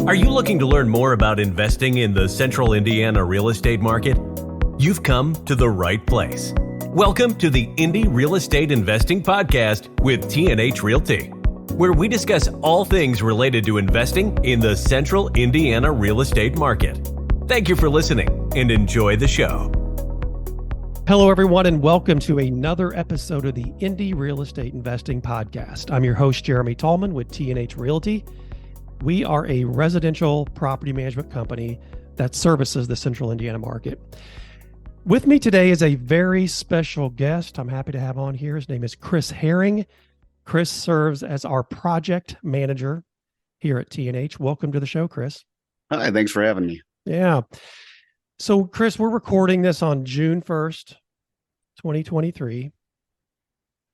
Are you looking to learn more about investing in the central Indiana real estate market? You've come to the right place. Welcome to the Indy Real Estate Investing Podcast with T&H Realty, where we discuss all things related to investing in the central Indiana real estate market. Thank you for listening and enjoy the show. Hello, everyone, and welcome to another episode of the Indy Real Estate Investing Podcast. I'm your host, Jeremy Tallman with T&H Realty. We are a residential property management company that services the central Indiana market. With me today is a very special guest I'm happy to have on here. His name is Chris Herring. Chris serves as our project manager here at T&H. Welcome to the show, Chris. Hi, thanks for having me. Yeah. So, Chris, we're recording this on June 1st, 2023.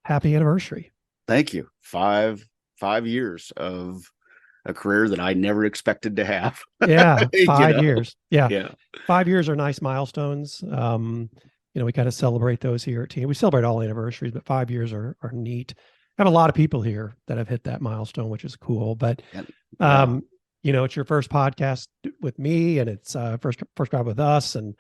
Happy anniversary. Thank you. Five years of a career that I never expected to have. Yeah, 5 years. Yeah. 5 years are nice milestones. We kind of celebrate those here at T. We celebrate all anniversaries, but 5 years are neat. I have a lot of people here that have hit that milestone, which is cool. But it's your first podcast with me, and it's first time with us, and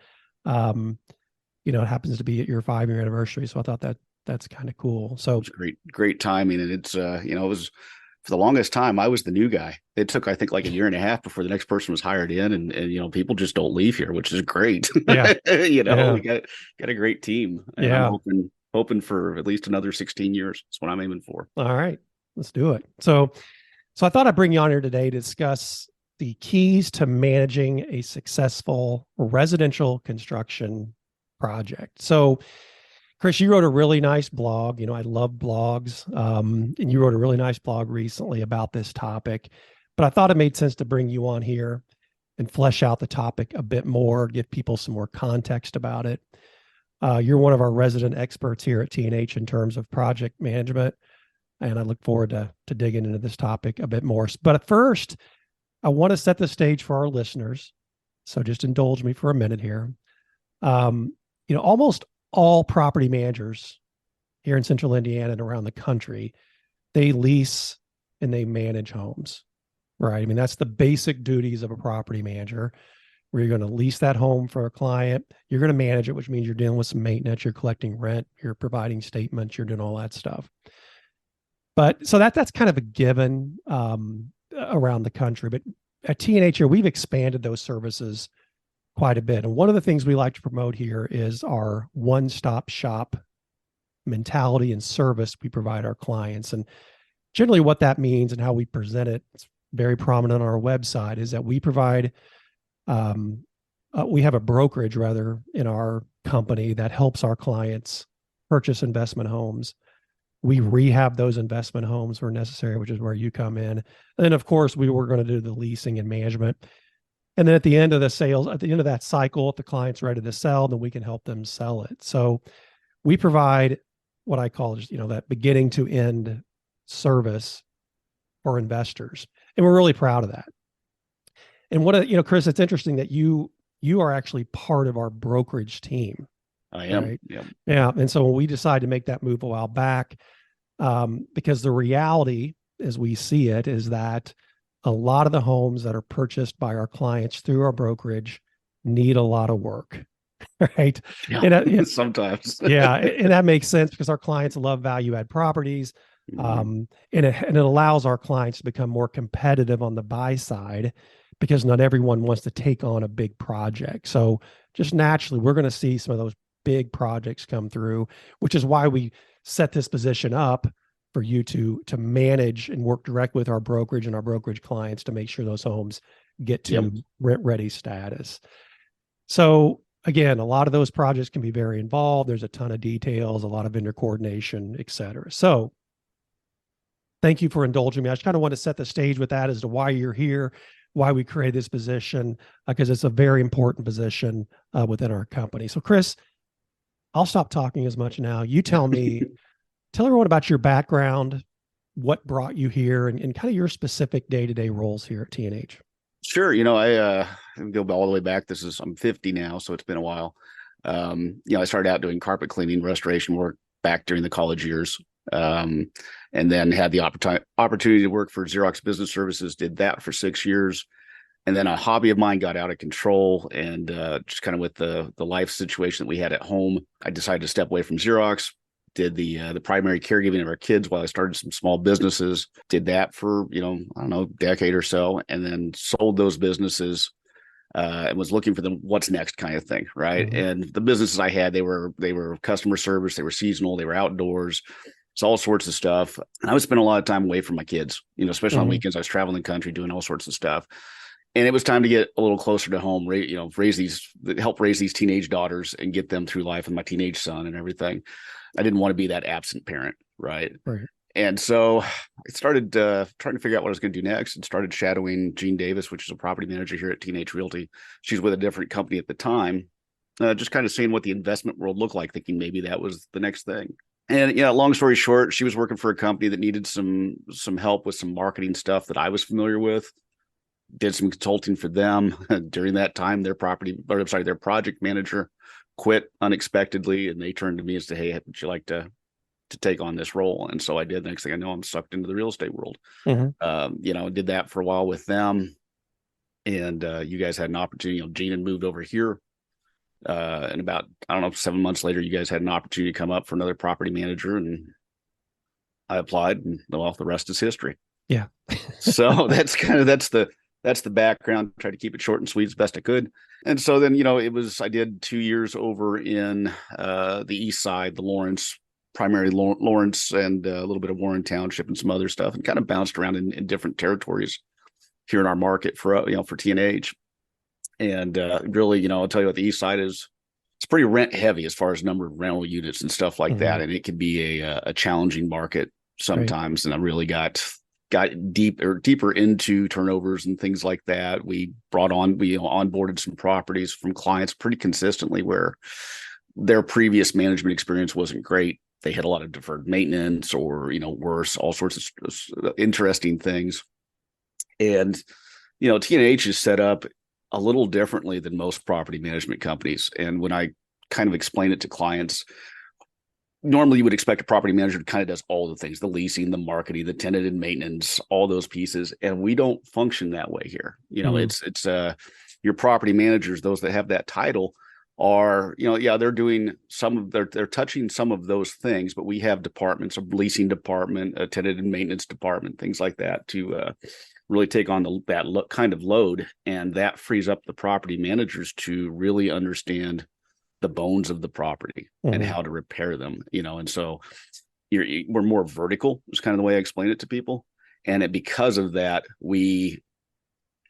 it happens to be at your 5-year anniversary. So I thought that's kind of cool. So it's great timing, and it's it was. For the longest time, I was the new guy. It took, I think, like a year and a half before the next person was hired in, and people just don't leave here, which is great. Yeah. We got a great team. And yeah. I'm hoping for at least another 16 years. That's what I'm aiming for. All right, let's do it. So I thought I'd bring you on here today to discuss the keys to managing a successful residential construction project. So, Chris, you wrote a really nice blog. I love blogs. And you wrote a really nice blog recently about this topic. But I thought it made sense to bring you on here and flesh out the topic a bit more, give people some more context about it. You're one of our resident experts here at T&H in terms of project management. And I look forward to digging into this topic a bit more. But at first, I want to set the stage for our listeners. So just indulge me for a minute here. Almost all property managers here in central Indiana and around the country, they lease and they manage homes, right? I mean, that's the basic duties of a property manager, where you're going to lease that home for a client. You're going to manage it, which means you're dealing with some maintenance, you're collecting rent, you're providing statements, you're doing all that stuff. But so that's kind of a given around the country. But at T&H here, we've expanded those services quite a bit. And one of the things we like to promote here is our one-stop shop mentality and service we provide our clients. And generally what that means and how we present it, it's very prominent on our website, is that we provide, we have a brokerage rather in our company that helps our clients purchase investment homes. We rehab those investment homes where necessary, which is where you come in. And then of course we're going to do the leasing and management. And then at the end of the sales, at the end of that cycle, if the client's ready to sell, then we can help them sell it. So we provide what I call just, that beginning to end service for investors. And we're really proud of that. And Chris, it's interesting that you are actually part of our brokerage team. I am. Right? Yeah. Yeah. And so when we decided to make that move a while back, because the reality as we see it is that a lot of the homes that are purchased by our clients through our brokerage need a lot of work, right? Yeah, and sometimes. Yeah, and that makes sense because our clients love value-add properties, and it allows our clients to become more competitive on the buy side because not everyone wants to take on a big project. So just naturally, we're going to see some of those big projects come through, which is why we set this position up for you to manage and work direct with our brokerage and our brokerage clients to make sure those homes get to rent-ready status. So again, a lot of those projects can be very involved. There's a ton of details, a lot of vendor coordination, et cetera. So thank you for indulging me. I just kind of want to set the stage with that as to why you're here, why we created this position, because it's a very important position within our company. So Chris, I'll stop talking as much now. You tell me, tell everyone about your background, what brought you here, and kind of your specific day-to-day roles here at T&H. Sure. I go all the way back. I'm 50 now, so it's been a while. I started out doing carpet cleaning, restoration work back during the college years. And then had the opportunity to work for Xerox Business Services, did that for 6 years. And then a hobby of mine got out of control, and just kind of with the life situation that we had at home, I decided to step away from Xerox. Did the primary caregiving of our kids while I started some small businesses. Did that for, I don't know, decade or so, and then sold those businesses and was looking for the what's next kind of thing, right? Mm-hmm. And the businesses I had, they were customer service, they were seasonal, they were outdoors. It's all sorts of stuff. And I would spend a lot of time away from my kids, especially on weekends. I was traveling the country doing all sorts of stuff. And it was time to get a little closer to home, help raise these teenage daughters and get them through life, and my teenage son and everything. I didn't want to be that absent parent, right? And so I started trying to figure out what I was going to do next, and started shadowing Jean Davis, which is a property manager here at T&H Realty. She's with a different company at the time, just kind of seeing what the investment world looked like, thinking maybe that was the next thing. And long story short, she was working for a company that needed some help with some marketing stuff that I was familiar with. Did some consulting for them. During that time, their project manager quit unexpectedly, and they turned to me and said, "Hey, would you like to take on this role?" And so I did. The next thing I know, I'm sucked into the real estate world. Did that for a while with them, and you guys had an opportunity. Jean had moved over here, and about 7 months later, you guys had an opportunity to come up for another property manager, and I applied, and the rest is history. Yeah. So that's the background. Tried to keep it short and sweet as best I could. And so then, I did 2 years over in the East Side, the Lawrence, primarily Lawrence, and a little bit of Warren Township and some other stuff, and kind of bounced around in different territories here in our market for T&H. And really, I'll tell you what, the East Side is, it's pretty rent heavy as far as number of rental units and stuff like that. And it can be a challenging market sometimes. Right. And I really got deeper into turnovers and things like that. We onboarded some properties from clients pretty consistently where their previous management experience wasn't great. They had a lot of deferred maintenance or, worse, all sorts of interesting things. And, T&H is set up a little differently than most property management companies. And when I kind of explain it to clients, normally you would expect a property manager to kind of does all the things, the leasing, the marketing, the tenant and maintenance, all those pieces. And we don't function that way here. It's your property managers, those that have that title are, they're doing they're touching some of those things, but we have departments, a leasing department, a tenant and maintenance department, things like that to really take on that kind of load. And that frees up the property managers to really understand the bones of the property and how to repair them, and so we're more vertical is kind of the way I explain it to people. And because of that, we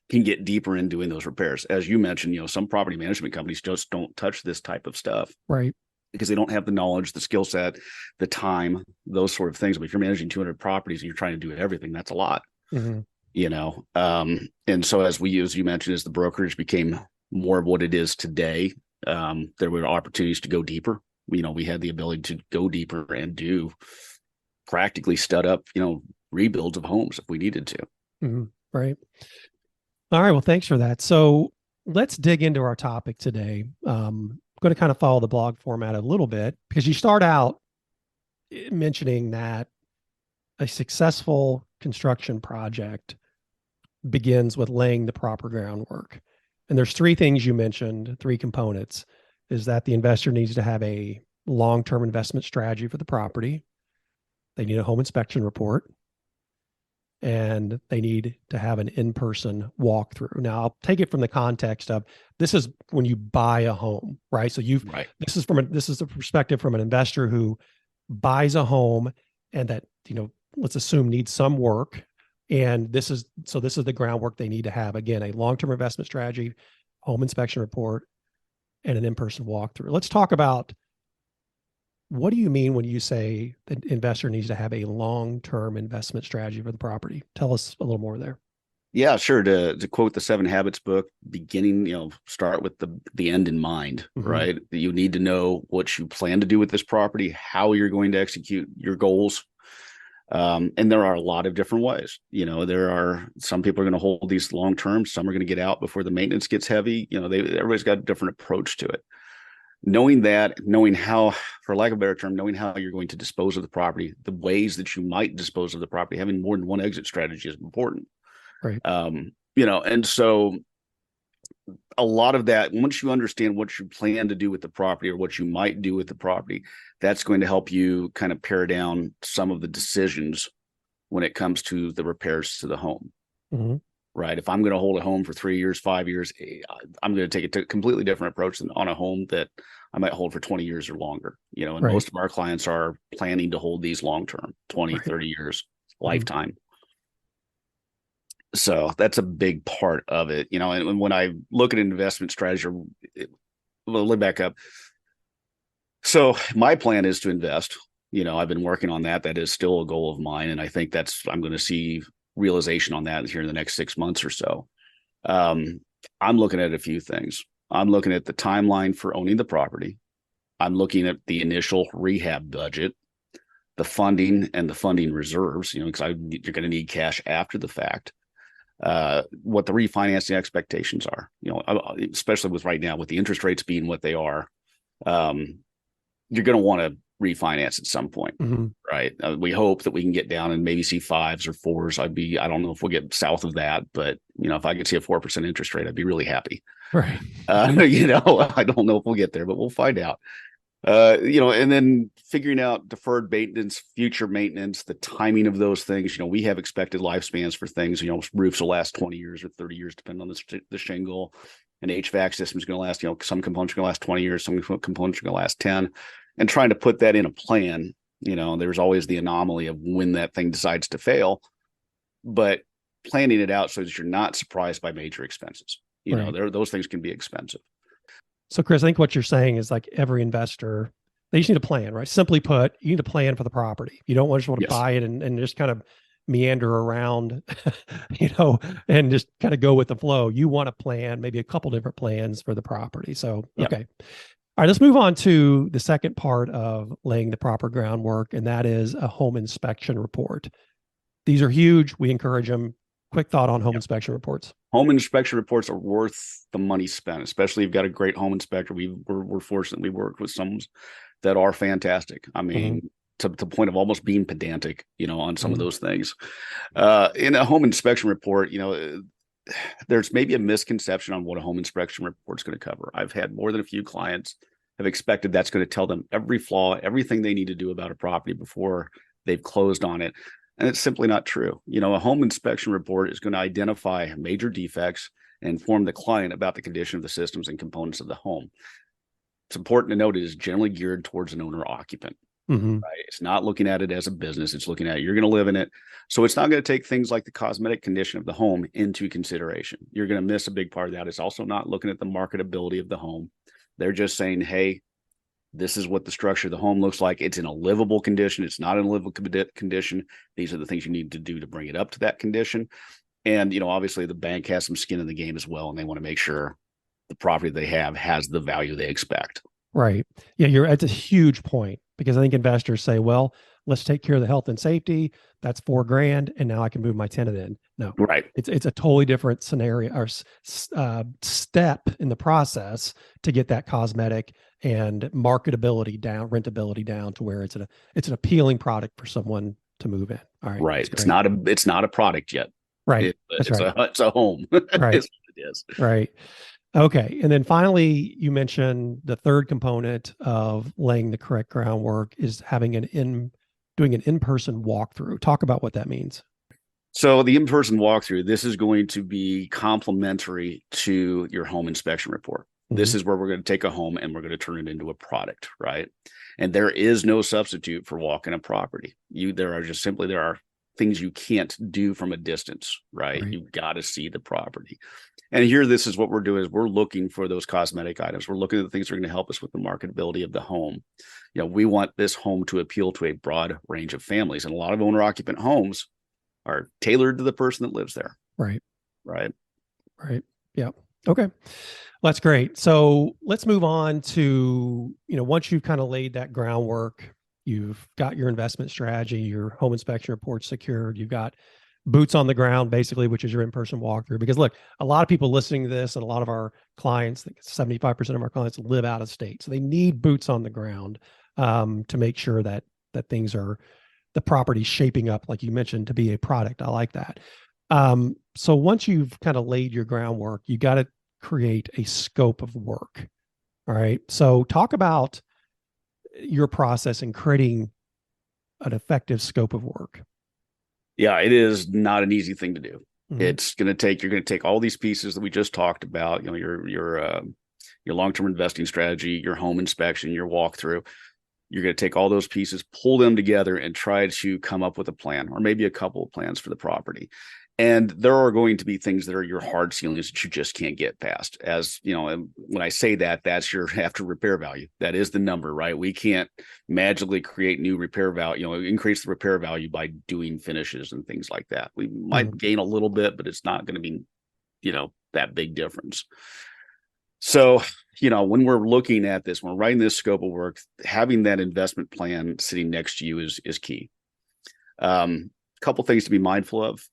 can get deeper in doing those repairs. As you mentioned, some property management companies just don't touch this type of stuff. Right. Because they don't have the knowledge, the skill set, the time, those sort of things. But if you're managing 200 properties and you're trying to do everything, that's a lot, and so as you mentioned, as the brokerage became more of what it is today, there were opportunities to go deeper. We had the ability to go deeper and do practically stud up, rebuilds of homes if we needed to. Right. All right. Well, thanks for that. So let's dig into our topic today. I'm going to kind of follow the blog format a little bit, because you start out mentioning that a successful construction project begins with laying the proper groundwork. And there's three things you mentioned, three components, is that the investor needs to have a long-term investment strategy for the property. They need a home inspection report, and they need to have an in-person walkthrough. Now, I'll take it from the context of this is when you buy a home, right? So this is the perspective from an investor who buys a home and that, let's assume needs some work. And this is the groundwork they need to have. Again, a long-term investment strategy, home inspection report, and an in-person walkthrough. Let's talk about, what do you mean when you say the investor needs to have a long-term investment strategy for the property? Tell us a little more there. Yeah, sure. To quote the 7 Habits book, beginning, start with the end in mind, right? You need to know what you plan to do with this property, how you're going to execute your goals. And there are a lot of different ways. There are some people are going to hold these long term. Some are going to get out before the maintenance gets heavy. Everybody's got a different approach to it. Knowing how, for lack of a better term, knowing how you're going to dispose of the property, the ways that you might dispose of the property, having more than one exit strategy is important. Right. And so a lot of that, once you understand what you plan to do with the property or what you might do with the property, that's going to help you kind of pare down some of the decisions when it comes to the repairs to the home. Mm-hmm. Right. If I'm going to hold a home for 3 years, 5 years, I'm going to take a completely different approach than on a home that I might hold for 20 years or longer. And Right. most of our clients are planning to hold these long term, 20, 30 years, lifetime. So that's a big part of it, and when I look at an investment strategy, let me back up. So my plan is to invest. I've been working on that. That is still a goal of mine. And I think I'm going to see realization on that here in the next 6 months or so. I'm looking at a few things. I'm looking at the timeline for owning the property. I'm looking at the initial rehab budget, the funding and the funding reserves, because you're going to need cash after the fact. What the refinancing expectations are, especially with right now with the interest rates being what they are, you're going to want to refinance at some point, right? We hope that we can get down and maybe see 5s or 4s. I don't know if we'll get south of that, but if I could see a 4% interest rate, I'd be really happy. Right. I don't know if we'll get there, but we'll find out. And then figuring out deferred maintenance, future maintenance, the timing of those things. We have expected lifespans for things. Roofs will last 20 years or 30 years, depending on the shingle. An HVAC system is going to last, some components are going to last 20 years, some components are going to last 10. And trying to put that in a plan, there's always the anomaly of when that thing decides to fail, but planning it out so that you're not surprised by major expenses. Those things can be expensive. So Chris, I think what you're saying is like every investor, they just need a plan, right? Simply put, you need a plan for the property. You don't just want to buy it and just kind of meander around, and just kind of go with the flow. You want a plan, maybe a couple different plans for the property. So, okay. All right, let's move on to the second part of laying the proper groundwork, and that is a home inspection report. These are huge. We encourage them. Quick thought on home inspection reports. Home inspection reports are worth the money spent, especially if you've got a great home inspector. We're fortunate we worked with some that are fantastic. I mean, to the point of almost being pedantic, on some of those things. In a home inspection report, there's maybe a misconception on what a home inspection report is going to cover. I've had more than a few clients have expected that's going to tell them every flaw, everything they need to do about a property before they've closed on it. And it's simply not true. A home inspection report is going to identify major defects and inform the client about the condition of the systems and components of the home. It's important to note it is generally geared towards an owner occupant. Right? It's not looking at it as a business. It's looking at it, you're going to live in it. So it's not going to take things like the cosmetic condition of the home into consideration. You're going to miss a big part of that. It's also not looking at the marketability of the home. They're just saying, hey, this is what the structure of the home looks like. It's in a livable condition. It's not in a livable condition. These are the things you need to do to bring it up to that condition. And, obviously the bank has some skin in the game as well. And they want to make sure the property they have has the value they expect. Right. Yeah, it's a huge point, because I think investors say, well, let's take care of the health and safety. That's $4,000. And now I can move my tenant in. No, right. It's a totally different scenario or step in the process to get that cosmetic and marketability down, rentability down to where it's an appealing product for someone to move in. All right. Right. It's not a product yet. Right. It's a home. Right. It's what it is. Right. Okay. And then finally, you mentioned the third component of laying the correct groundwork is having doing an in-person walkthrough. Talk about what that means. So the in-person walkthrough, this is going to be complementary to your home inspection report. This is where we're going to take a home and we're going to turn it into a product, right? And there is no substitute for walking a property. There are things you can't do from a distance, right? You've got to see the property. And here, this is what we're doing is we're looking for those cosmetic items. We're looking at the things that are going to help us with the marketability of the home. We want this home to appeal to a broad range of families. And a lot of owner occupant homes are tailored to the person that lives there. Right. Right. Right. Yeah. Okay. That's great. So let's move on to, once you've kind of laid that groundwork, you've got your investment strategy, your home inspection report secured, you've got boots on the ground, basically, which is your in-person walkthrough. Because look, a lot of people listening to this and a lot of our clients, 75% of our clients live out of state. So they need boots on the ground to make sure that the property's shaping up, like you mentioned, to be a product. I like that. So once you've kind of laid your groundwork, you got to create a scope of work. All right. So talk about your process in creating an effective scope of work. Yeah, it is not an easy thing to do. Mhm. You're going to take all these pieces that we just talked about, your long-term investing strategy, your home inspection, your walkthrough. You're going to take all those pieces, pull them together, and try to come up with a plan, or maybe a couple of plans for the property. And there are going to be things that are your hard ceilings that you just can't get past. As you know, and when I say that, that's your after repair value. That is the number, right? We can't magically create new repair value, increase the repair value by doing finishes and things like that. We might gain a little bit, but it's not going to be, that big difference. So, when we're looking at this, when we're writing this scope of work, having that investment plan sitting next to you is key. Couple things to be mindful of.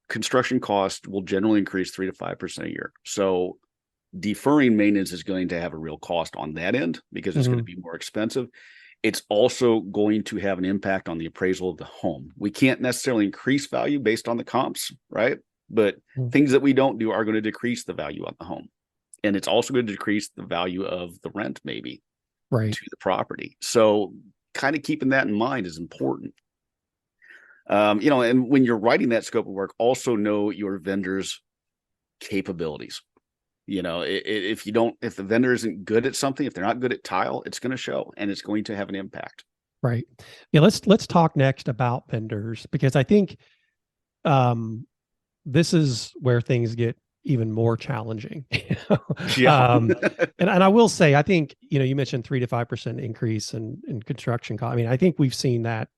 Construction cost will generally increase 3 to 5% a year. So deferring maintenance is going to have a real cost on that end because it's going to be more expensive. It's also going to have an impact on the appraisal of the home. We can't necessarily increase value based on the comps, right? But things that we don't do are going to decrease the value on the home. And it's also going to decrease the value of the rent, maybe, right, to the property. So kind of keeping that in mind is important. And when you're writing that scope of work, also know your vendor's capabilities. If the vendor isn't good at something, if they're not good at tile, it's going to show and it's going to have an impact. Right. Yeah. Let's talk next about vendors, because I think this is where things get even more challenging. Yeah. And I will say, I think, you mentioned 3 to 5% increase in construction cost. I mean, I think we've seen that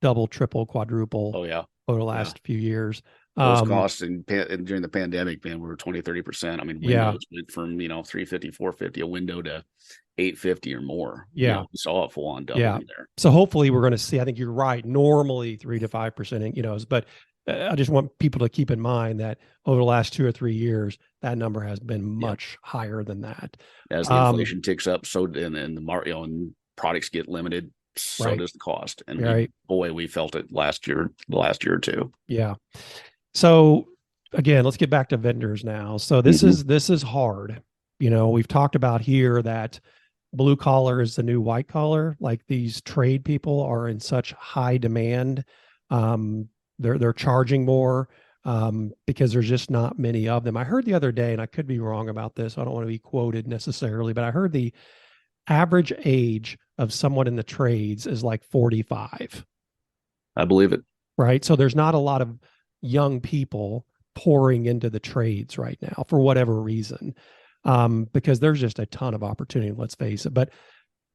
double, triple, quadruple over the last few years. Those costs and during the pandemic, man, we were 20-30%. I mean, windows went from, 350, 450 a window to 850 or more. Yeah. We saw it full on doubling there. So hopefully we're going to see, I think you're right, normally 3 to 5%, but I just want people to keep in mind that over the last 2 or 3 years, that number has been much higher than that. As the inflation ticks up, so and the market, and products get limited, so does the cost. And boy, we felt it the last year or two. Yeah. So again, let's get back to vendors now. So this is hard. We've talked about here that blue collar is the new white collar. Like, these trade people are in such high demand. They're charging more because there's just not many of them. I heard the other day, and I could be wrong about this, I don't want to be quoted necessarily, but I heard the average age of someone in the trades is like 45. I believe it. Right. So there's not a lot of young people pouring into the trades right now for whatever reason, because there's just a ton of opportunity, let's face it. But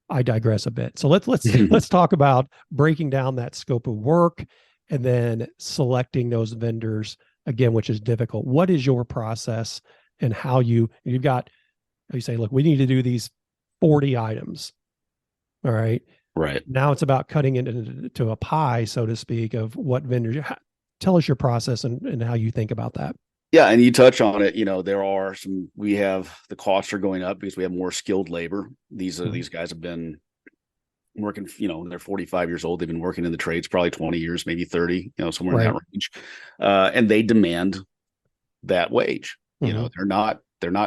I digress a bit. So let's talk about breaking down that scope of work and then selecting those vendors again, which is difficult. What is your process and how you say, look, we need to do these 40 items. All right. Right. Now it's about cutting it into a pie, so to speak, of what vendors. Tell us your process and how you think about that. Yeah. And you touch on it, the costs are going up because we have more skilled labor. These guys have been working, they're 45 years old. They've been working in the trades probably 20 years, maybe 30, somewhere in that range. And they demand that wage. They're not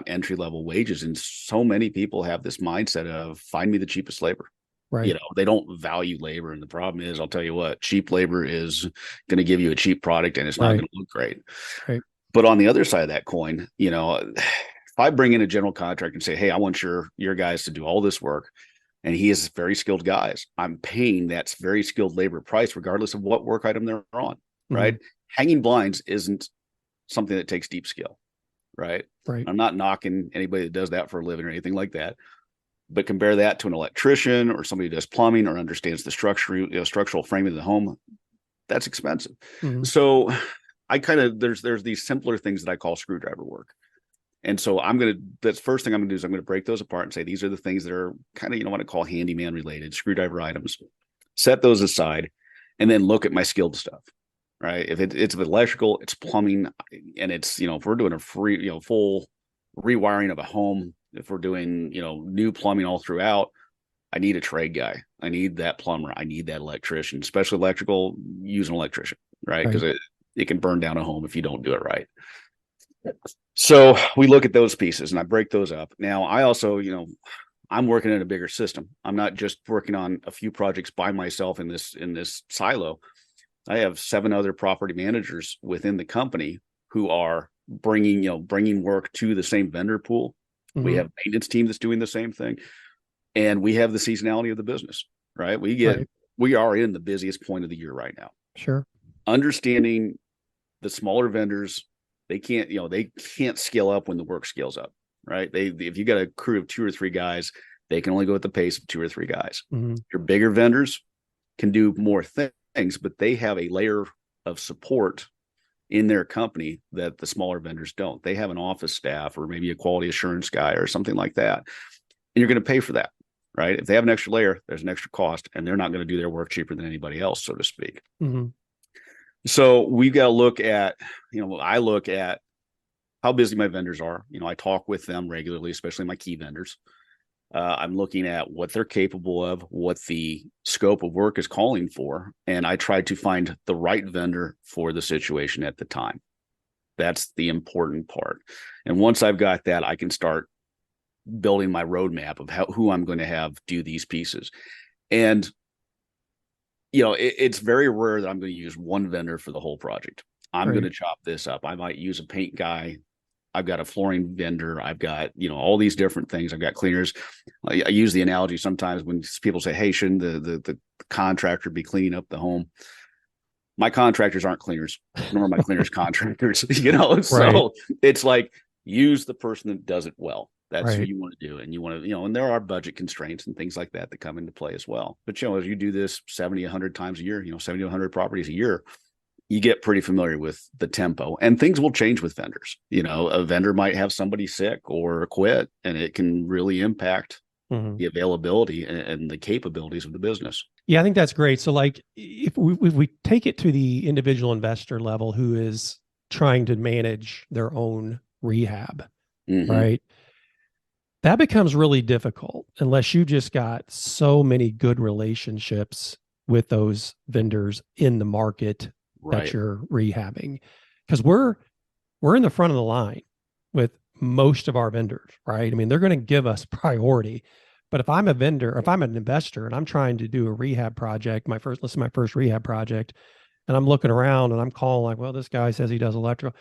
entry-level wages. And so many people have this mindset of find me the cheapest labor. Right. They don't value labor. And the problem is, I'll tell you what, cheap labor is going to give you a cheap product and it's not going to look great. Right. But on the other side of that coin, if I bring in a general contractor and say, hey, I want your guys to do all this work, and he is very skilled guys, I'm paying that very skilled labor price regardless of what work item they're on. Right. Hanging blinds isn't something that takes deep skill. Right. I'm not knocking anybody that does that for a living or anything like that. But compare that to an electrician or somebody who does plumbing or understands the structural framing of the home. That's expensive. So I there's these simpler things that I call screwdriver work. And so that's first thing I'm going to do is I'm going to break those apart and say, these are the things that are kind of, what I call handyman related screwdriver items, set those aside, and then look at my skilled stuff, right? If it's electrical, it's plumbing, and it's, if we're doing a full rewiring of a home, if we're doing, new plumbing all throughout, I need a trade guy. I need that plumber. I need that electrician, especially electrical, use an electrician, right? Because it can burn down a home if you don't do it right. So we look at those pieces and I break those up. Now I also, I'm working in a bigger system. I'm not just working on a few projects by myself in this silo. I have 7 other property managers within the company who are bringing work to the same vendor pool. Mm-hmm. We have a maintenance team that's doing the same thing. And we have the seasonality of the business, right? We are in the busiest point of the year right now. Sure. Understanding the smaller vendors, they can't scale up when the work scales up, right? If you got a crew of 2 or 3 guys, they can only go at the pace of 2 or 3 guys. Mm-hmm. Your bigger vendors can do more things, but they have a layer of support in their company that the smaller vendors don't. They have an office staff or maybe a quality assurance guy or something like that. And you're going to pay for that, right? If they have an extra layer, there's an extra cost, and they're not going to do their work cheaper than anybody else, so to speak. Mm-hmm. So we've got to look at, I look at how busy my vendors are. I talk with them regularly, especially my key vendors. I'm looking at what they're capable of, what the scope of work is calling for, and I try to find the right vendor for the situation at the time. That's the important part. And once I've got that, I can start building my roadmap of who I'm going to have do these pieces. And it's very rare that I'm going to use one vendor for the whole project. I'm going to chop this up. I might use a paint guy. I've got a flooring vendor. I've got, all these different things. I've got cleaners. I use the analogy sometimes when people say, hey, shouldn't the contractor be cleaning up the home? My contractors aren't cleaners, nor are my cleaners contractors, So it's like, use the person that does it well. That's who you want to do. And you want to, and there are budget constraints and things like that come into play as well. But, as you do this 70, 100 times a year, 70 to 100 properties a year, you get pretty familiar with the tempo, and things will change with vendors. A vendor might have somebody sick or quit, and it can really impact the availability and the capabilities of the business. Yeah, I think that's great. So like if we take it to the individual investor level who is trying to manage their own rehab, right? That becomes really difficult unless you just got so many good relationships with those vendors in the market that you're rehabbing. Because we're in the front of the line with most of our vendors, right? I mean, they're going to give us priority. But if I'm a vendor, if I'm an investor and I'm trying to do a rehab project, my first rehab project, and I'm looking around and I'm calling like, well, this guy says he does electrical.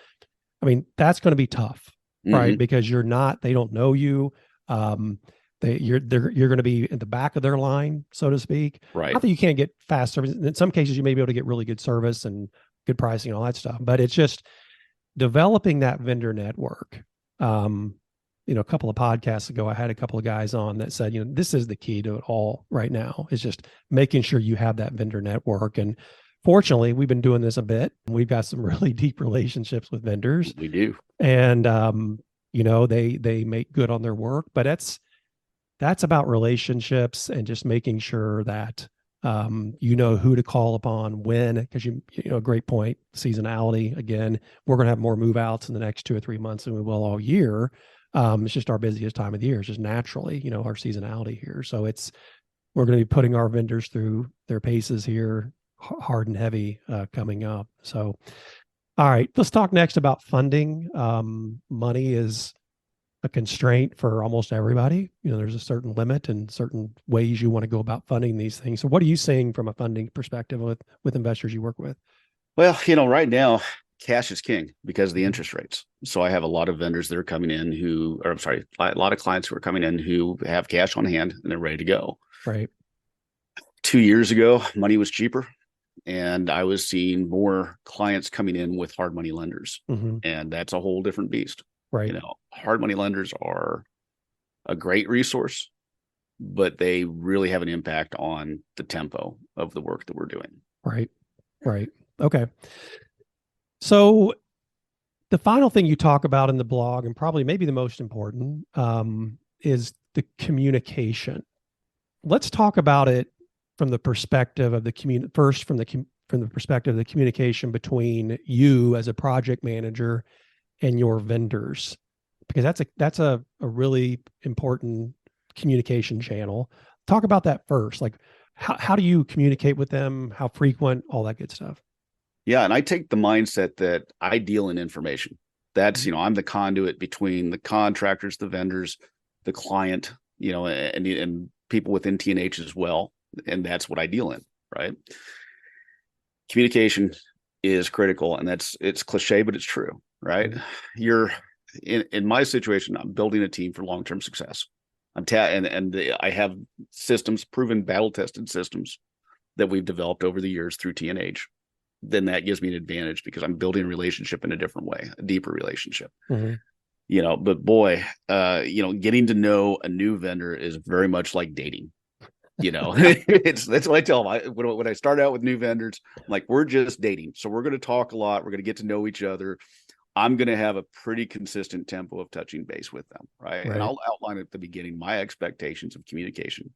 I mean, that's going to be tough, right? Because they don't know you. You're going to be in the back of their line, so to speak. Right. Not that you can't get fast service. In some cases, you may be able to get really good service and good pricing and all that stuff. But it's just developing that vendor network. A couple of podcasts ago, I had a couple of guys on that said, this is the key to it all right now, is just making sure you have that vendor network. And fortunately, we've been doing this a bit. We've got some really deep relationships with vendors. We do. And, they make good on their work, but that's about relationships and just making sure that, who to call upon when, because great point, seasonality. Again, we're going to have more move outs in the next 2 or 3 months than we will all year. It's just our busiest time of the year. It's just naturally, our seasonality here. So we're going to be putting our vendors through their paces here, hard and heavy, coming up. So, all right, let's talk next about funding. Money is a constraint for almost everybody. There's a certain limit and certain ways you want to go about funding these things. So what are you seeing from a funding perspective with investors you work with? Well, right now, cash is king because of the interest rates. So I have a lot of vendors that are coming in a lot of clients who are coming in who have cash on hand and they're ready to go. Right. 2 years ago, money was cheaper, and I was seeing more clients coming in with hard money lenders, and that's a whole different beast. Right. Hard money lenders are a great resource, but they really have an impact on the tempo of the work that we're doing. Right. Right. Okay. So the final thing you talk about in the blog, and probably maybe the most important, is the communication. Let's talk about it from the perspective of from the perspective of the communication between you as a project manager and your vendors, because that's a really important communication channel. Talk about that first. Like how do you communicate with them? How frequent? All that good stuff. Yeah. And I take the mindset that I deal in information. That's, I'm the conduit between the contractors, the vendors, the client, and people within T&H as well. And that's what I deal in, right? Communication is critical, and it's cliche, but it's true, right? You're in my situation, I'm building a team for long-term success. I have systems, proven battle-tested systems that we've developed over the years through T&H. Then that gives me an advantage because I'm building a relationship in a different way, a deeper relationship. But boy, getting to know a new vendor is very much like dating. That's what I tell them. When I start out with new vendors, I'm like, we're just dating. So we're going to talk a lot. We're going to get to know each other. I'm going to have a pretty consistent tempo of touching base with them. Right. And I'll outline at the beginning my expectations of communication,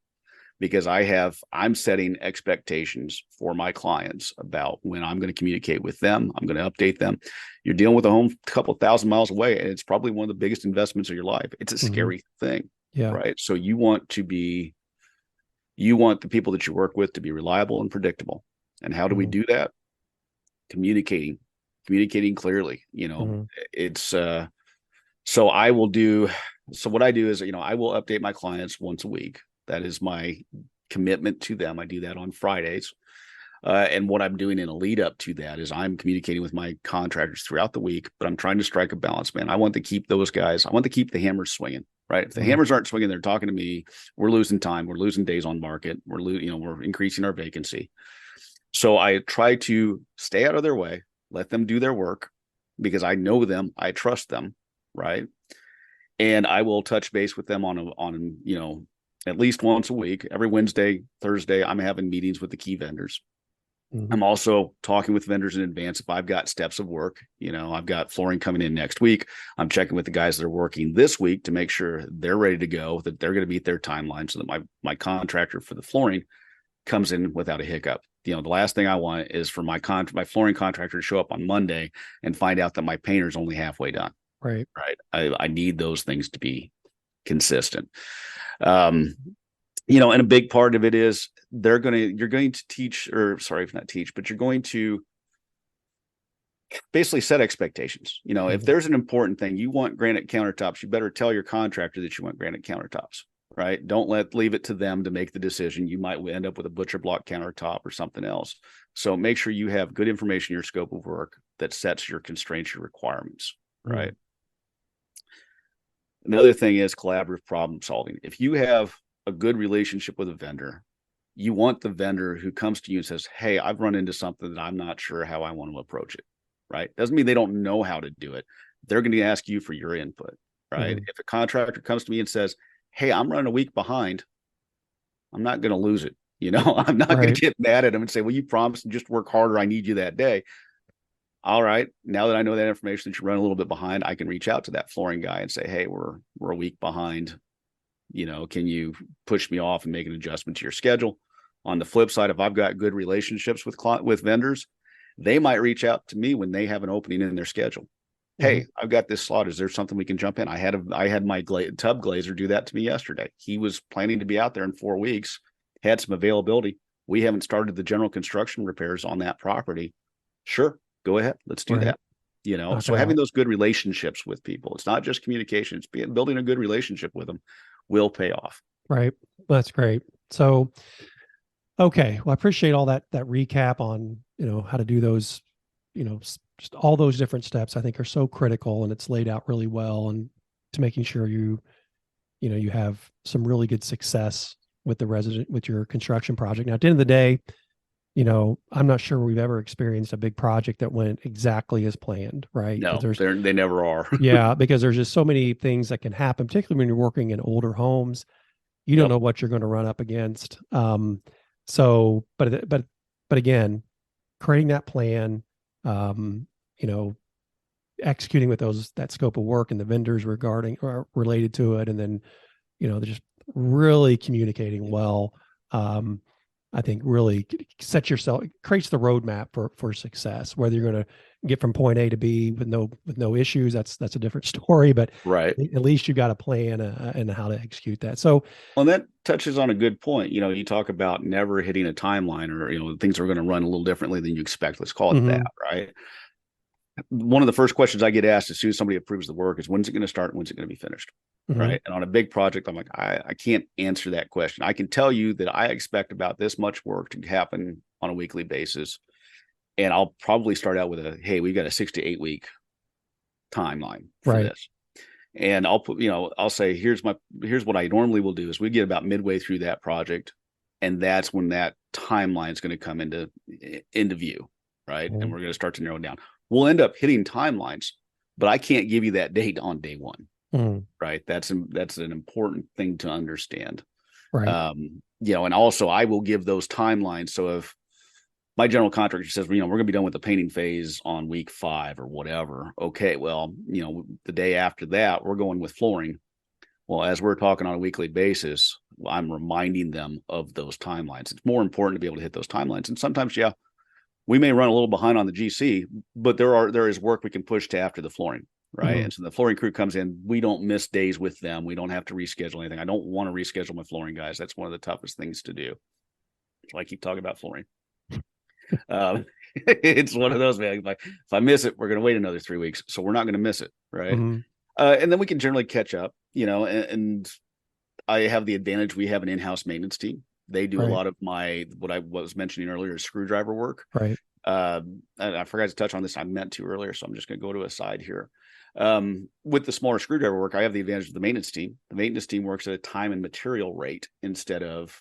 because I'm setting expectations for my clients about when I'm going to communicate with them. I'm going to update them. You're dealing with a home a couple of thousand miles away, and it's probably one of the biggest investments of your life. It's a scary thing. Yeah. Right. So you want the people that you work with to be reliable and predictable. And how do we do that? Communicating clearly. It's so what I do is, I will update my clients once a week. That is my commitment to them. I do that on Fridays. And what I'm doing in a lead up to that is I'm communicating with my contractors throughout the week, but I'm trying to strike a balance, man. I want to keep those guys. I want to keep the hammers swinging, right? If the hammers aren't swinging, they're talking to me. We're losing time. We're losing days on market. We're increasing our vacancy. So I try to stay out of their way, let them do their work, because I know them. I trust them. Right. And I will touch base with them on at least once a week. Every Wednesday, Thursday, I'm having meetings with the key vendors. I'm also talking with vendors in advance. If I've got steps of work, I've got flooring coming in next week, I'm checking with the guys that are working this week to make sure they're ready to go, that they're going to meet their timeline, so that my contractor for the flooring comes in without a hiccup. The last thing I want is for my flooring contractor to show up on Monday and find out that my painter's only halfway done. Right. I need those things to be consistent. And a big part of it is you're going to teach, or sorry, if not teach, but you're going to basically set expectations. If there's an important thing, you want granite countertops, you better tell your contractor that you want granite countertops, right? Don't leave it to them to make the decision. You might end up with a butcher block countertop or something else. So make sure you have good information in your scope of work that sets your constraints, your requirements, right? Another thing is collaborative problem solving. If you have a good relationship with a vendor, you want the vendor who comes to you and says, hey, I've run into something that I'm not sure how I want to approach it, right? Doesn't mean they don't know how to do it. They're going to ask you for your input, right? If a contractor comes to me and says, hey, I'm running a week behind, I'm not going to lose it. I'm not going to get mad at them and say, well, you promised to just work harder. I need you that day. All right. Now that I know that information, that you run a little bit behind, I can reach out to that flooring guy and say, hey, we're a week behind. Can you push me off and make an adjustment to your schedule? On the flip side, if I've got good relationships with vendors, they might reach out to me when they have an opening in their schedule. Hey, I've got this slot. Is there something we can jump in? I had my tub glazer do that to me yesterday. He was planning to be out there in 4 weeks, had some availability. We haven't started the general construction repairs on that property. Sure, go ahead. Let's do that. So having those good relationships with people, it's not just communication, it's building a good relationship with them will pay off. Right. That's great. So, okay. Well, I appreciate all that recap on, how to do those, just all those different steps I think are so critical, and it's laid out really well, and to making sure you have some really good success with with your construction project. Now, at the end of the day, I'm not sure we've ever experienced a big project that went exactly as planned, right? No, they never are. Yeah, because there's just so many things that can happen, particularly when you're working in older homes. You don't know what you're going to run up against. So, but again, creating that plan, executing with that scope of work and the vendors regarding or related to it, and then, they're just really communicating well. I think really creates the roadmap for success, whether you're going to get from point A to B with no issues, that's a different story. But Right. at least you got a plan and how to execute that. So, well, that touches on a good point. You talk about never hitting a timeline, or things are going to run a little differently than you expect. Let's call it that, right? One of the first questions I get asked as soon as somebody approves the work is, when's it going to start and when's it going to be finished? Right. And on a big project, I'm like, I can't answer that question. I can tell you that I expect about this much work to happen on a weekly basis. And I'll probably start out with hey, we've got a 6 to 8 week timeline for this. And I'll put, I'll say, here's what I normally will do is we get about midway through that project. And that's when that timeline is going to come into view. Right. And we're going to start to narrow it down. We'll end up hitting timelines, but I can't give you that date on day one. Right. That's an important thing to understand. Right. And also I will give those timelines. So if my general contractor says, we're going to be done with the painting phase on week 5 or whatever. Okay. Well, the day after that, we're going with flooring. Well, as we're talking on a weekly basis, I'm reminding them of those timelines. It's more important to be able to hit those timelines. And sometimes, we may run a little behind on the GC, but there is work we can push to after the flooring. Right. And so the flooring crew comes in, we don't miss days with them. We don't have to reschedule anything. I don't want to reschedule my flooring guys. That's one of the toughest things to do. So I keep talking about flooring. It's one of those, man. Like, if I miss it, we're going to wait another 3 weeks. So we're not going to miss it. Right. And then we can generally catch up, and I have the advantage. We have an in-house maintenance team. They do a lot of what I was mentioning earlier, screwdriver work. Right. I forgot to touch on this. I meant to earlier, so I'm just going to go to a side here. With the smaller screwdriver work, I have the advantage of the maintenance team. The maintenance team works at a time and material rate instead of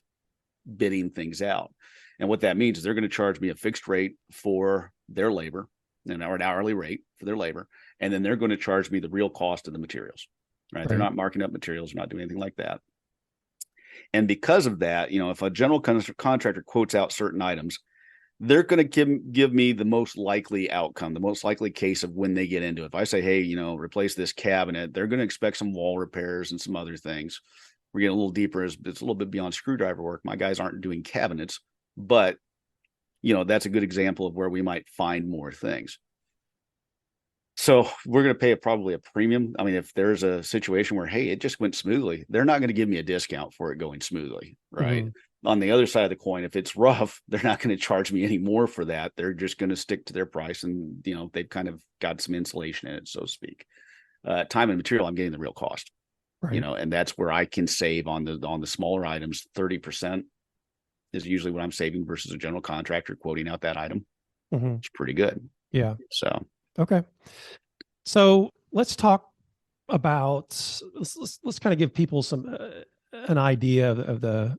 bidding things out. And what that means is they're going to charge me a fixed rate for their labor, an hourly rate for their labor. And then they're going to charge me the real cost of the materials, right? They're not marking up materials, not doing anything like that. And because of that, if a general contractor quotes out certain items, they're going to give me the most likely outcome, the most likely case of when they get into it. If I say, hey, replace this cabinet, they're going to expect some wall repairs and some other things. We're getting a little deeper. It's a little bit beyond screwdriver work. My guys aren't doing cabinets, but that's a good example of where we might find more things. So we're going to pay probably a premium. I mean, if there's a situation where, hey, it just went smoothly, they're not going to give me a discount for it going smoothly, right? On the other side of the coin, if it's rough, they're not going to charge me any more for that. They're just going to stick to their price, and they've kind of got some insulation in it, so to speak. Time and material, I'm getting the real cost, and that's where I can save on the smaller items. 30% is usually what I'm saving versus a general contractor quoting out that item. It's pretty good. Yeah. So. Okay. So let's talk about, let's kind of give people an idea of the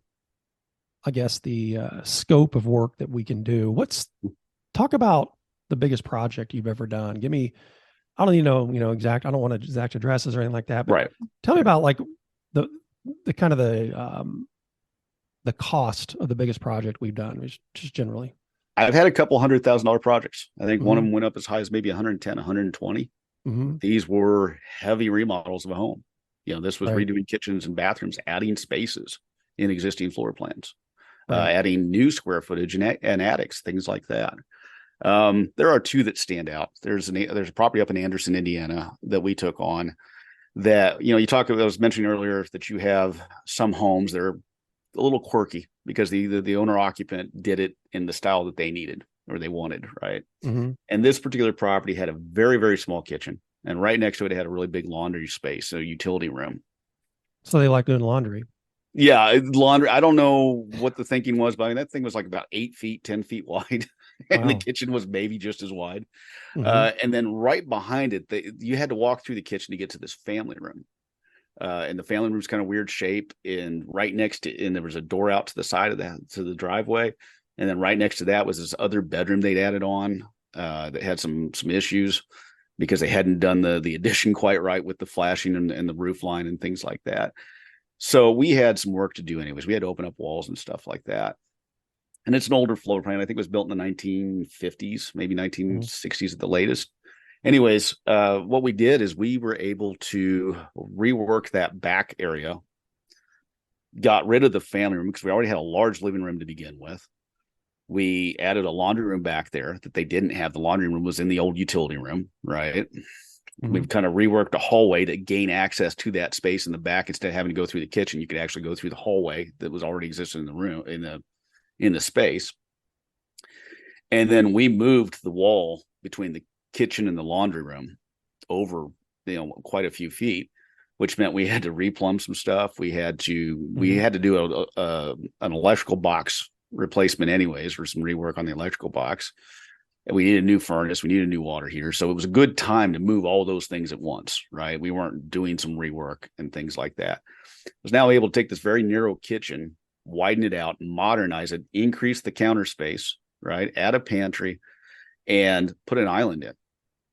scope of work that we can do. Talk about the biggest project you've ever done. Give me, I don't even know, exact, I don't want exact addresses or anything like that, but tell me about like the kind of the cost of the biggest project we've done, just generally. I've had a couple $100,000 projects. I think one of them went up as high as maybe 110, 120. These were heavy remodels of a home. This was redoing kitchens and bathrooms, adding spaces in existing floor plans, adding new square footage and attics, things like that. There are two that stand out. There's a property up in Anderson, Indiana that we took on that, I was mentioning earlier that you have some homes that are a little quirky because the owner occupant did it in the style that they needed or they wanted, right? And this particular property had a very, very small kitchen, and right next to it had a really big laundry space, a utility room. So they like doing laundry. Yeah, laundry. I don't know what the thinking was, but that thing was like about 8 feet, 10 feet wide, and the kitchen was maybe just as wide. And then right behind it, you had to walk through the kitchen to get to this family room. And the family room's kind of weird shaped, and right next to, and there was a door out to the side of to the driveway. And then right next to that was this other bedroom they'd added on, that had some issues because they hadn't done the addition quite right with the flashing and the roof line and things like that. So we had some work to do anyways. We had to open up walls and stuff like that. And it's an older floor plan. I think it was built in the 1950s, maybe 1960s at the latest. Anyways, what we did is we were able to rework that back area, got rid of the family room because we already had a large living room to begin with, We added a laundry room back there that they didn't have. The laundry room was in the old utility room, right? We've kind of reworked a hallway to gain access to that space in the back. Instead of having to go through the kitchen, you could actually go through the hallway that was already existing in the room, in the space. And then we moved the wall between the kitchen and the laundry room over, quite a few feet, which meant we had to replumb some stuff. We had to do an electrical box replacement anyways, or some rework on the electrical box. And we needed a new furnace. We needed a new water heater. So it was a good time to move all those things at once, right? We weren't doing some rework and things like that. I was now able to take this very narrow kitchen, widen it out, modernize it, increase the counter space, right? Add a pantry and put an island in.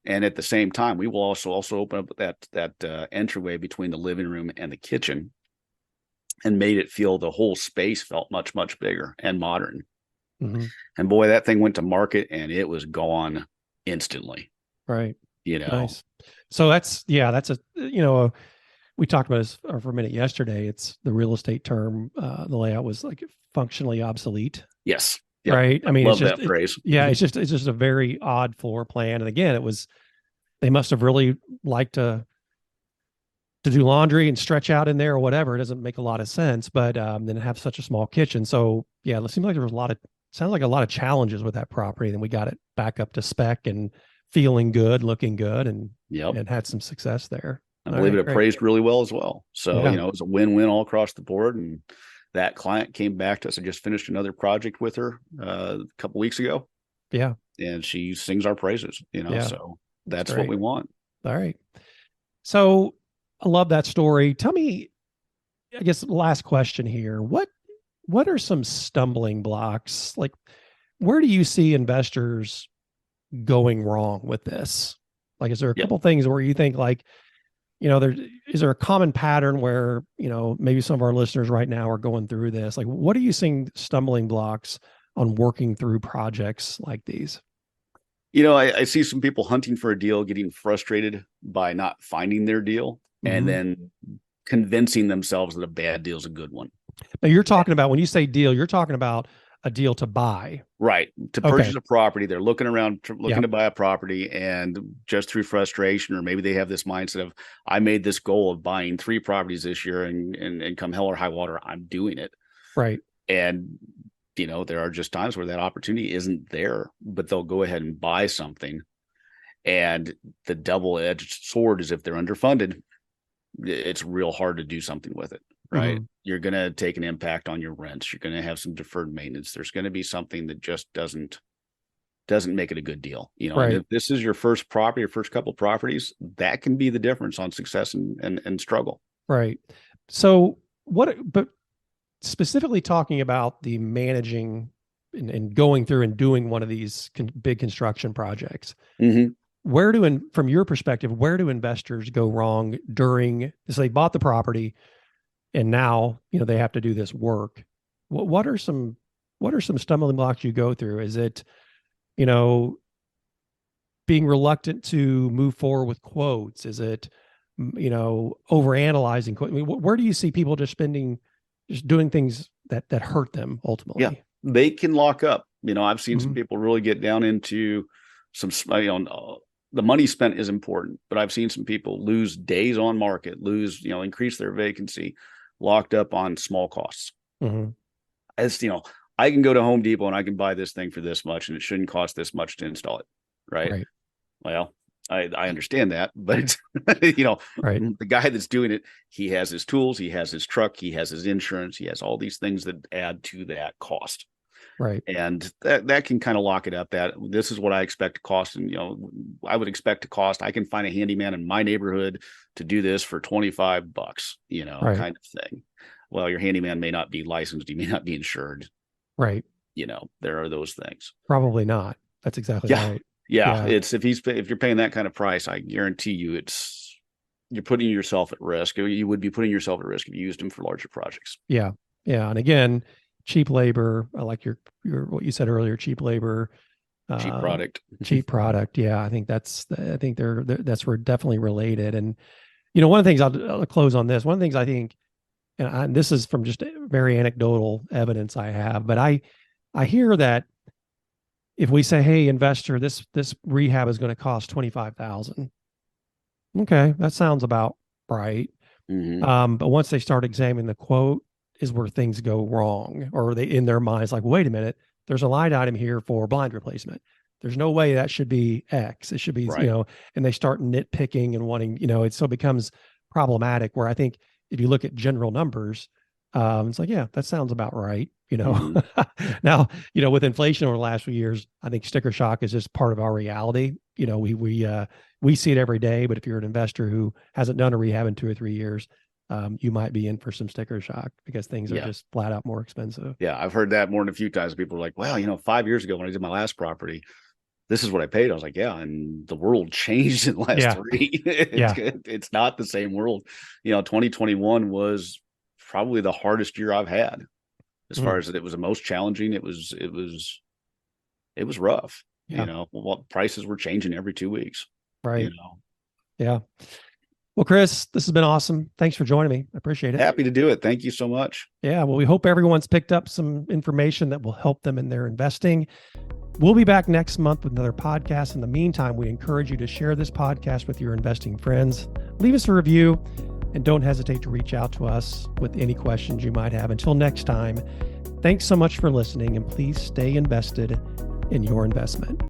And at the same time, we will also open up that entryway between the living room and the kitchen, and made it feel, the whole space felt much, much bigger and modern. And boy, that thing went to market and it was gone instantly. Right. Nice. So that's we talked about this for a minute yesterday. It's the real estate term. The layout was like functionally obsolete. Yes. Yep. Right. I mean, love that phrase. It's just a very odd floor plan. And again, they must have really liked to do laundry and stretch out in there or whatever. It doesn't make a lot of sense, but then have such a small kitchen. So yeah, it seems like there was sounds like a lot of challenges with that property. Then we got it back up to spec and feeling good, looking good, and had some success there. I believe it appraised really well as well. So, it was a win-win all across the board. And that client came back to us. I just finished another project with her a couple weeks ago. Yeah. And she sings our praises, so that's what we want. All right. So I love that story. Tell me, I guess, last question here. What are some stumbling blocks? Like, where do you see investors going wrong with this? Like, is there a couple things where you think, like, is there a common pattern where, maybe some of our listeners right now are going through this? Like, what are you seeing stumbling blocks on working through projects like these? I see some people hunting for a deal, getting frustrated by not finding their deal, and then convincing themselves that a bad deal is a good one. Now, you're talking about, when you say deal, you're talking about a deal to buy. Right. To purchase a property. They're looking around, looking to buy a property, and just through frustration, or maybe they have this mindset of, I made this goal of buying 3 properties this year, and come hell or high water, I'm doing it. Right. And, there are just times where that opportunity isn't there, but they'll go ahead and buy something. And the double-edged sword is, if they're underfunded, it's real hard to do something with it. Right. You're going to take an impact on your rents. You're going to have some deferred maintenance. There's going to be something that just doesn't make it a good deal. And if this is your first property, your first couple of properties, that can be the difference on success and struggle. Right. So but specifically talking about the managing and going through and doing one of these big construction projects, from your perspective, where do investors go wrong during, so they bought the property, and now, they have to do this work? What are some stumbling blocks you go through? Is it, being reluctant to move forward with quotes? Is it, overanalyzing quotes? I mean, where do you see people just doing things that hurt them ultimately? Yeah, they can lock up. I've seen some people really get down into some, the money spent is important, but I've seen some people lose days on market, increase their vacancy, locked up on small costs. As I can go to Home Depot and I can buy this thing for this much, and it shouldn't cost this much to install it. Right. Well, I understand that, but the guy that's doing it, he has his tools, he has his truck, he has his insurance, he has all these things that add to that cost. Right. And that can kind of lock it up, that this is what I expect to cost. And, I would expect to cost, I can find a handyman in my neighborhood to do this for $25, kind of thing. Well, your handyman may not be licensed. He may not be insured. Right. There are those things. Probably not. That's exactly right. Yeah. It's, if you're paying that kind of price, I guarantee you you're putting yourself at risk. You would be putting yourself at risk if you used them for larger projects. Yeah. Yeah. And again, cheap labor. I like your what you said earlier, cheap labor, cheap product. Cheap product. Yeah. I think that's we're definitely related. And, one of the things I'll close on this, one of the things I think, and this is from just very anecdotal evidence I have, but I hear that if we say, hey, investor, this rehab is going to cost $25,000. Okay, that sounds about right. But once they start examining the quote is where things go wrong, or they in their minds like, wait a minute, there's a line item here for blind replacement. There's no way that should be X. It should be, Right. and they start nitpicking and wanting, it so becomes problematic where I think if you look at general numbers, it's like, yeah, that sounds about right. Now, with inflation over the last few years, I think sticker shock is just part of our reality. We see it every day, but if you're an investor who hasn't done a rehab in 2 or 3 years, you might be in for some sticker shock because things are just flat out more expensive. Yeah. I've heard that more than a few times. People are like, well, 5 years ago when I did my last property, this is what I paid. I was like, yeah. And the world changed in the last 3. It's not the same world. 2021 was probably the hardest year I've had as far as it was the most challenging. It was rough. Prices were changing every 2 weeks. Right. Yeah. Well, Chris, this has been awesome. Thanks for joining me. I appreciate it. Happy to do it. Thank you so much. Yeah. Well, we hope everyone's picked up some information that will help them in their investing. We'll be back next month with another podcast. In the meantime, we encourage you to share this podcast with your investing friends. Leave us a review and don't hesitate to reach out to us with any questions you might have. Until next time, thanks so much for listening, and please stay invested in your investment.